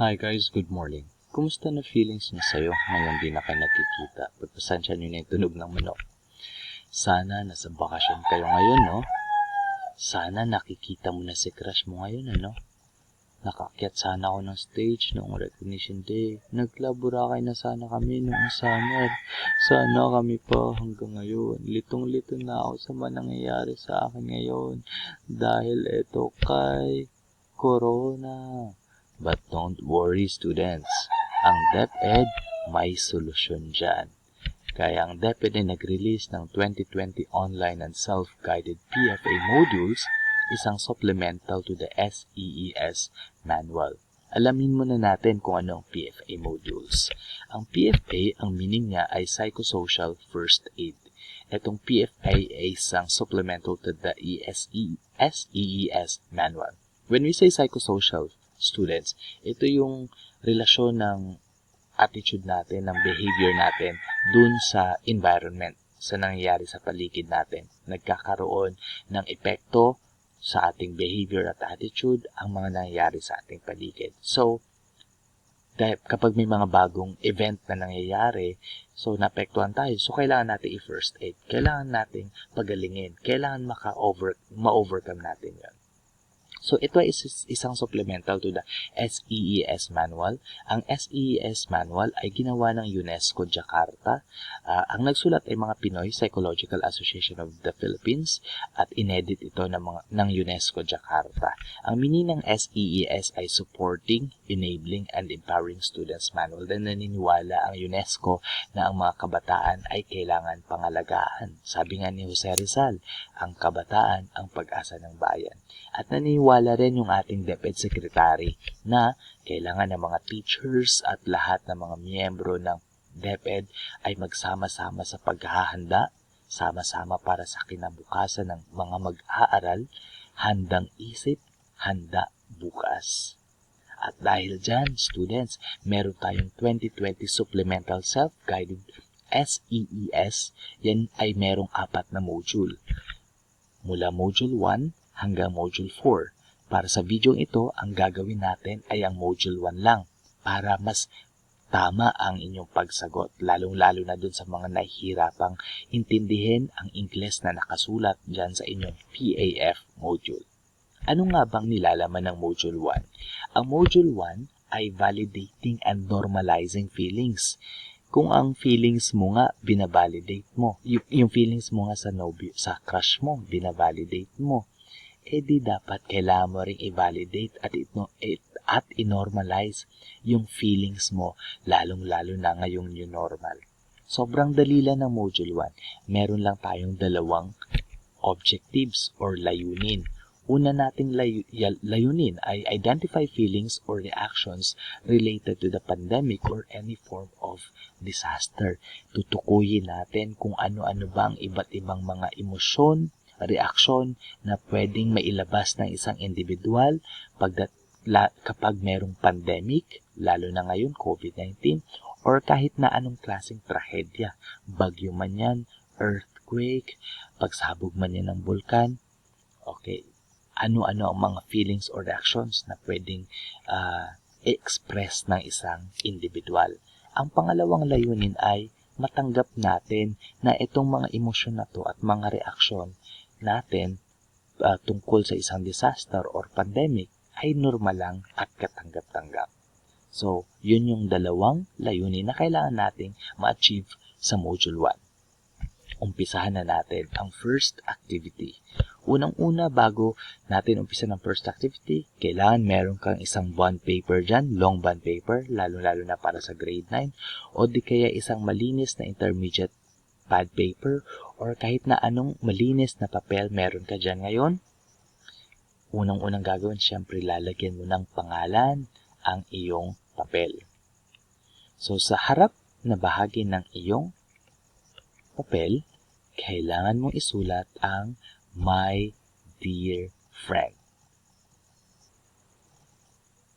Hi guys, good morning. Kumusta na feelings niyo sa'yo ngayon di na kayo nagkikita? Pagpasensya niyo na yung tunog ng manok. Sana nasa bakasyon kayo ngayon, no? Sana nakikita mo na si crush mo ngayon, ano? Nakakyat sana ako ng stage noong recognition day. Naglaburakay na sana kami noong summer. Sana kami pa hanggang ngayon. Litong-lito na ako sa mga nangyayari sa akin ngayon. Dahil eto kay Corona. But don't worry students, ang DepEd may solusyon dyan. Kaya ang DepEd ay nag-release ng 2020 online and self-guided PFA modules, isang supplemental to the SEES manual. Alamin muna natin kung ano ang PFA modules. Ang PFA, ang meaning niya ay Psychosocial First Aid. Itong PFA ay isang supplemental to the SEES manual. When we say psychosocial, students, ito yung relasyon ng attitude natin, ng behavior natin dun sa environment, sa nangyayari sa paligid natin. Nagkakaroon ng epekto sa ating behavior at attitude ang mga nangyayari sa ating paligid. So, kapag may mga bagong event na nangyayari, so naapektuhan tayo, so kailangan natin i-first aid, kailangan nating pagalingin, kailangan ma-overcome natin yan. So, ito ay isang supplemental to the SEES manual. Ang SEES manual ay ginawa ng UNESCO Jakarta. Ang nagsulat ay mga Pinoy Psychological Association of the Philippines at inedit ito ng UNESCO Jakarta. Ang meaning ng SEES ay Supporting, Enabling, and Empowering Students Manual na naniniwala ang UNESCO na ang mga kabataan ay kailangan pangalagaan. Sabi nga ni Jose Rizal, ang kabataan ang pag-asa ng bayan. At naniniwala rin yung ating DepEd Secretary na kailangan ng mga teachers at lahat ng mga miyembro ng DepEd ay magsama-sama sa paghahanda, sama-sama para sa kinabukasan ng mga mag-aaral, handang isip, handa bukas. At dahil dyan, students, meron tayong 2020 Supplemental Self-Guided SEES. Yan ay merong 4 na module. Mula Module 1 hanggang Module 4. Para sa video ito, ang gagawin natin ay ang Module 1 lang para mas tama ang inyong pagsagot, lalong-lalo na dun sa mga nahihirapang intindihin ang Ingles na nakasulat dyan sa inyong PAF module. Ano nga bang nilalaman ng Module 1? Ang Module 1 ay Validating and Normalizing Feelings. Kung ang feelings mo nga, binavalidate mo. Yung feelings mo nga sa crush mo, binavalidate mo. Di dapat kailangan mo rin i-validate at i-normalize yung feelings mo, lalong-lalo na ngayong new normal. Sobrang dali lang ng Module 1. Meron lang tayong 2 objectives or layunin. Una nating layunin ay identify feelings or reactions related to the pandemic or any form of disaster. Tutukuyin natin kung ano-ano ba ang iba't ibang mga emosyon, reaksyon na pwedeng mailabas ng isang individual kapag merong pandemic, lalo na ngayon COVID-19, or kahit na anong klaseng trahedya, bagyo man yan, earthquake, pagsabog man yan ng bulkan. Okay, ano-ano ang mga feelings or reactions na pwedeng express ng isang individual. Ang pangalawang layunin ay matanggap natin na itong mga emosyon na to at mga reaksyon natin tungkol sa isang disaster or pandemic ay normal lang at katanggap-tanggap. So, yun yung 2 layunin na kailangan nating ma-achieve sa Module 1. Umpisahan na natin ang first activity. Unang-una, bago natin umpisa ng first activity, kailangan meron kang isang bond paper dyan, long bond paper, lalo-lalo na para sa grade 9, o di kaya isang malinis na intermediate pad paper, or kahit na anong malinis na papel meron ka dyan ngayon. Unang-unang gagawin, syempre lalagyan mo ng pangalan ang iyong papel. So, sa harap na bahagi ng iyong papel, kailangan mong isulat ang My Dear Friend.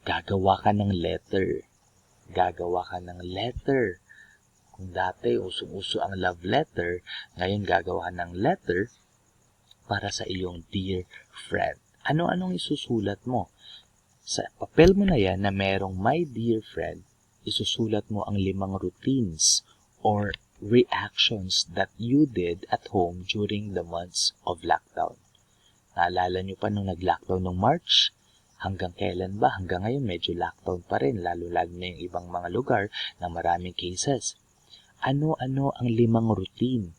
Gagawa ka ng letter. Kung dati usong-uso ang love letter, ngayon gagawa ng letter para sa iyong dear friend. Ano-anong isusulat mo? Sa papel mo na yan na merong my dear friend, isusulat mo ang 5 routines or reactions that you did at home during the months of lockdown. Naalala nyo pa nung nag-lockdown nung March? Hanggang kailan ba? Hanggang ngayon medyo lockdown pa rin, lalo-lalo na yung ibang mga lugar na maraming cases. Ano-ano ang 5 routine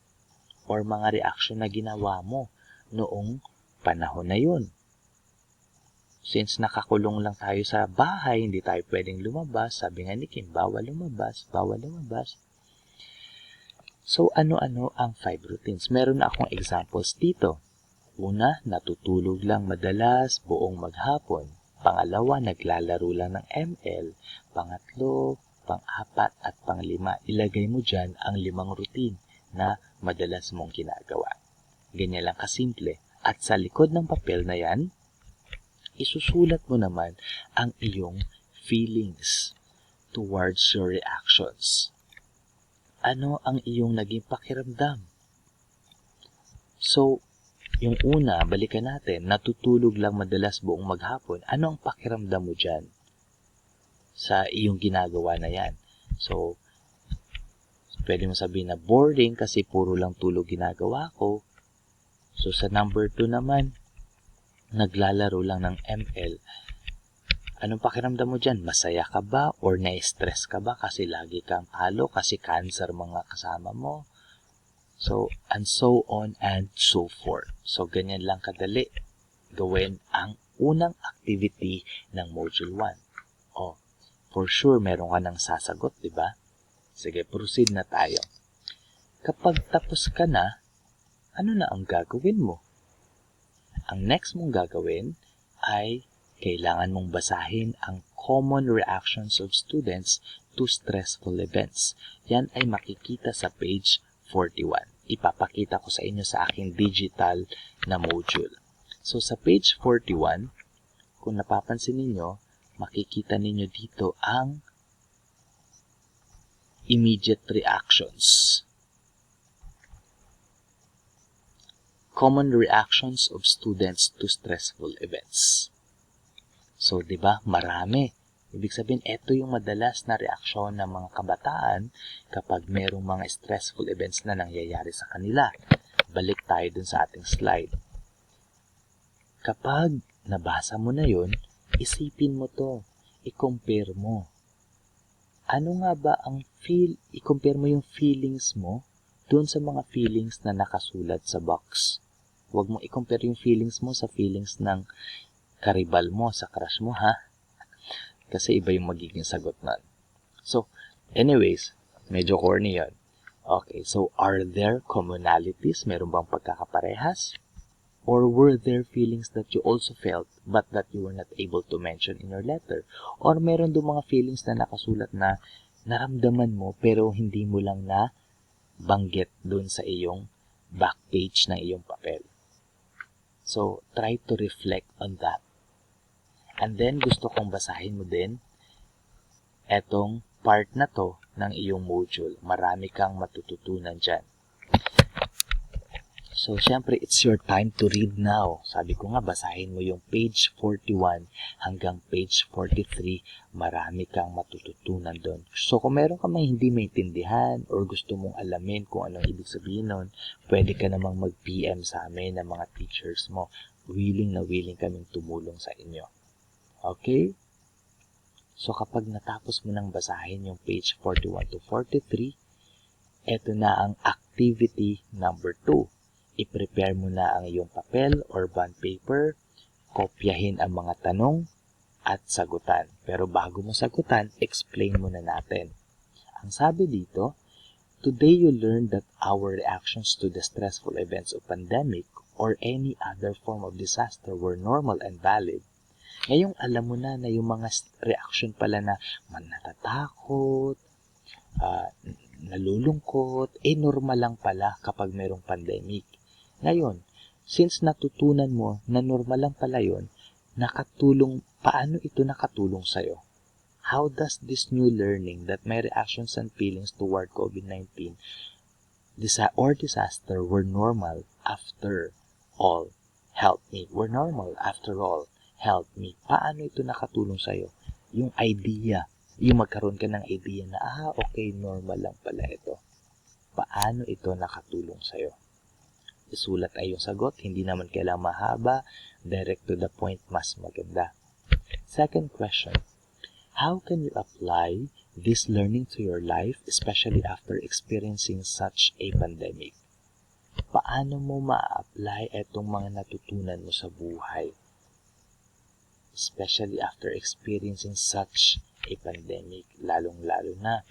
or mga reaction na ginawa mo noong panahon na yun? Since nakakulong lang tayo sa bahay, hindi tayo pwedeng lumabas. Sabi nga ni Kim, bawal lumabas, bawal lumabas. So, ano-ano ang 5 routines? Meron akong examples dito. Una, natutulog lang madalas buong maghapon. Pangalawa, naglalaro lang ng ML. Pangatlo, pang-4 at pang-5. Ilagay mo dyan ang 5 routine na madalas mong ginagawa. Ganyan lang kasimple. At sa likod ng papel na yan, isusulat mo naman ang iyong feelings towards your reactions. Ano ang iyong naging pakiramdam? So, yung una, balikan natin, natutulog lang madalas buong maghapon. Ano ang pakiramdam mo dyan sa iyong ginagawa na yan? So, pwede mo sabihin na boring kasi puro lang tulog ginagawa ko. So, sa number 2 naman, naglalaro lang ng ML. Anong pakiramdam mo dyan? Masaya ka ba? Or na-stress ka ba? Kasi lagi kang talo, kasi cancer mga kasama mo. So, and so on and so forth. So, ganyan lang kadali gawin ang unang activity ng Module 1. Oh, for sure, meron ka nang sasagot, di ba? Sige, proceed na tayo. Kapag tapos ka na, ano na ang gagawin mo? Ang next mong gagawin ay kailangan mong basahin ang common reactions of students to stressful events. Yan ay makikita sa page 41. Ipapakita ko sa inyo sa aking digital na module. So, sa page 41, kung napapansin ninyo, makikita ninyo dito ang immediate reactions. Common reactions of students to stressful events. So, di ba, marami. Ibig sabihin, ito yung madalas na reaksyon ng mga kabataan kapag merong mga stressful events na nangyayari sa kanila. Balik tayo dun sa ating slide. Kapag nabasa mo na yun, isipin mo to. I-compare mo. Ano nga ba ang i-compare mo yung feelings mo dun sa mga feelings na nakasulat sa box. Huwag mong i-compare yung feelings mo sa feelings ng karibal mo, sa crush mo, ha? Kasi iba yung magiging sagot nun. So, anyways, medyo corny yun. Okay, so are there commonalities? Meron bang pagkakaparehas? Or were there feelings that you also felt but that you were not able to mention in your letter? Or meron doon mga feelings na nakasulat na naramdaman mo pero hindi mo lang na banggit doon sa iyong back page ng iyong papel. So, try to reflect on that. And then, gusto kong basahin mo din etong part na to ng iyong module. Marami kang matututunan dyan. So, syempre, it's your time to read now. Sabi ko nga, basahin mo yung page 41 hanggang page 43. Marami kang matututunan doon. So, kung meron ka may hindi maintindihan or gusto mong alamin kung anong ibig sabihin nun, pwede ka namang mag-PM sa amin ng mga teachers mo. Willing na willing kaming tumulong sa inyo. Okay? So, kapag natapos mo nang basahin yung page 41 to 43, eto na ang activity number 2. I-prepare mo na ang iyong papel or bond paper, kopyahin ang mga tanong at sagutan. Pero bago mo sagutan, explain muna natin. Ang sabi dito, today you learned that our reactions to the stressful events of pandemic or any other form of disaster were normal and valid. Ngayong alam mo na yung mga reaction pala na natatakot, nalulungkot, normal lang pala kapag mayroong pandemic. Ngayon, since natutunan mo na normal lang pala yun, paano ito nakatulong sa'yo? How does this new learning that my reactions and feelings toward COVID-19 or disaster were normal after all help me? Were normal after all help me. Paano ito nakatulong sa'yo? Yung idea, yung magkaroon ka ng idea na, okay, normal lang pala ito. Paano ito nakatulong sa'yo? Isulat ay yung sagot, hindi naman kailangang mahaba, direct to the point, mas maganda. Second question, how can you apply this learning to your life, especially after experiencing such a pandemic? Paano mo ma-apply itong mga natutunan mo sa buhay? Especially after experiencing such a pandemic, lalong-lalo na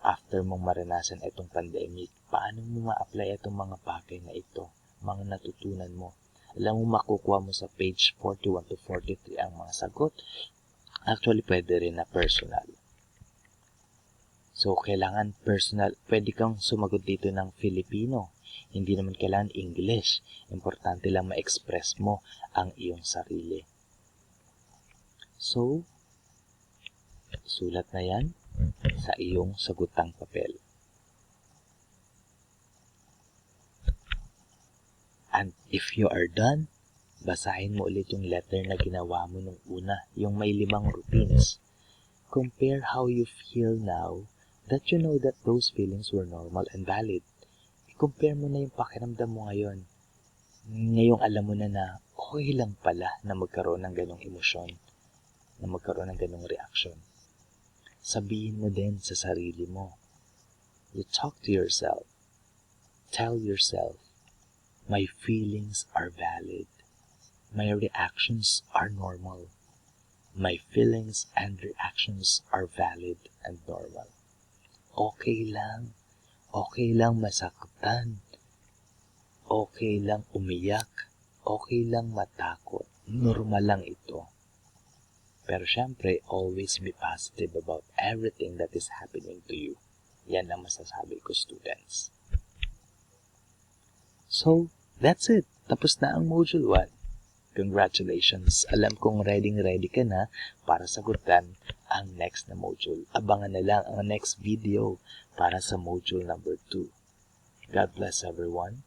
after mong maranasan itong pandemic, paano mo ma-apply itong mga bagay na ito, mga natutunan mo? Alam mo, makukuha mo sa page 41 to 43 ang mga sagot. Actually, pwede rin na personal. So, kailangan personal. Pwede kang sumagot dito ng Filipino. Hindi naman kailangan English. Importante lang ma-express mo ang iyong sarili. So, sulat na yan sa iyong sagutang papel. And if you are done, basahin mo ulit yung letter na ginawa mo nung una, yung may 5 routines. Compare how you feel now that you know that those feelings were normal and valid. I-compare mo na yung pakiramdam mo ngayon. Ngayong alam mo na okay lang pala na magkaroon ng ganong emosyon, na magkaroon ng ganong reaction. Sabihin mo din sa sarili mo. You talk to yourself. Tell yourself, my feelings are valid. My reactions are normal. My feelings and reactions are valid and normal. Okay lang. Okay lang masaktan. Okay lang umiyak. Okay lang matakot. Normal lang ito. Pero syempre, always be positive about everything that is happening to you. Yan ang masasabi ko, students. So, that's it. Tapos na ang Module 1. Congratulations! Alam kong ready ka na para sagutan ang next na module. Abangan na lang ang next video para sa Module number 2. God bless everyone.